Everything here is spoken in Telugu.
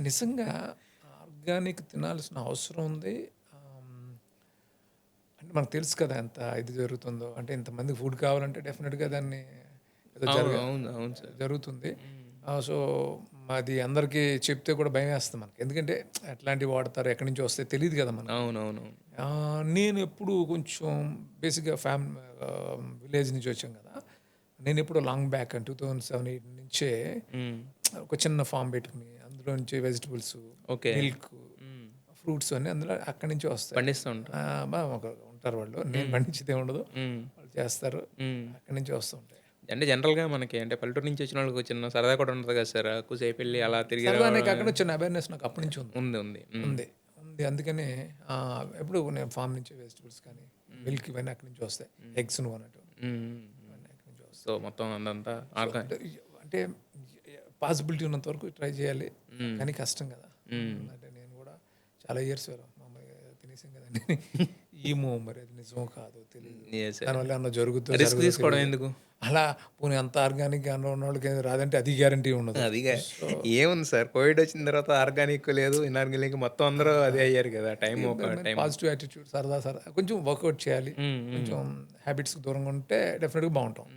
నిజంగా ఆర్గానిక్ తినాల్సిన అవసరం ఉంది. ఆహ్, అంటే మనకు తెలుసు కదా! ఎంత ఇది జరుగుతుందో. అంటే ఇంతమందికి ఫుడ్ కావాలంటే డెఫినిట్‌గా దాన్ని ఏదో అవును. అవును. అవును సార్. జరుగుతుంది. హ్మ్. సో, అది అందరికీ చెప్తే కూడా భయమేస్తుంది మనకి. ఎందుకంటే ఎట్లాంటివి వాడతారో, ఎక్కడి నుంచి వస్తాయో తెలీదు కదా మనకి. అవునవునవును. నేనెప్పుడు కొంచెం బేసిక్‌గా విలేజ్ నుంచి వచ్చాం కదా! నేనెప్పుడో లాంగ్ బ్యాక్ 2007, 8 నుంచే హ్మ్. ఒక చిన్న ఫార్మ్ పెట్టుకొని అందులో నుంచి వెజిటబుల్స్, ఓకే. మిల్క్, హ్మ్. ఫ్రూట్స్ అన్నీ అందులో అక్కడి నుంచే వస్తాయి. పండిస్తూ ఉంటారు. ఉంటారు వాళ్ళు. నేను హ్మ్. పండించేదేం ఉండదు. హ్మ్. వాళ్ళు చేస్తారు. హ్మ్. అక్కడి నుంచే వస్తూ ఉంటాయి. అంటే జనరల్‌గా మనకి అంటే పల్లెటూరు నుంచి వచ్చినోళ్ళకి చిన్న సరదా కూడా ఉంటది కదా సార్! ఎక్కువసేపెళ్లి అలా తిరిగి సరదా రావడం నాకు అక్కడి నుంచి చిన్న అవేర్‌నెస్ నాకు అప్పటి నుంచి ఉంది. ఉంది. ఉంది. హ్మ్. ఉంది. ఉంది. అందుకనే ఎప్పుడు నేను ఫార్మ్ నుంచి వెజిటబుల్స్ కానీ, హ్మ్. మిల్క్ ఇవన్నీ అక్కడి నుంచే వస్తాయి. హ్మ్. ఎగ్స్ నువ్వన్నట్టు. హ్మ్. హ్మ్. హ్మ్. ఇవన్నీ అక్కడి నుంచే సో, వస్తాయి. మొత్తం అదంతా సో, ఆర్గాన్ అంటే పాసిబిలిటీ ఉన్నంత వరకు ట్రై చేయాలి. హ్మ్. కానీ కష్టం కదా! హ్మ్. అంటే నేను కూడా చాలా ఇయర్స్ మామూలుగా తినేసాం కదండీ. ఏమో మరి అది నిజమో కాదో తెలీదు. యెస్. దానివల్ల ఏమన్నా జరుగుద్దో, రిస్క్ జరగదో తీసుకోవడం తెలీదు. ఎందుకు? అలా పోనీ అంత ఆర్గానిక్‌గా ఉన్నోళ్ళకి రాదంటే అది గ్యారంటీ ఉండదు. అదిగా సో, ఏముంది సార్ కోవిడొచ్చిన తర్వాత ఆర్గానిక్ లేదు, ఇనార్గానిక్ మొత్తం అందరూ అంతా అదే అయ్యారు కదా! టైం ఈ ఒక టైం. పాజిటివ్ యాటిట్యూడ్ సరదా కొంచెం వర్కౌట్ చేయాలి. హ్మ్. హ్మ్. కొంచెం హ్యాబిట్స్‌కి దూరంగా ఉంటే డెఫినిట్‌గా బావుంటాం.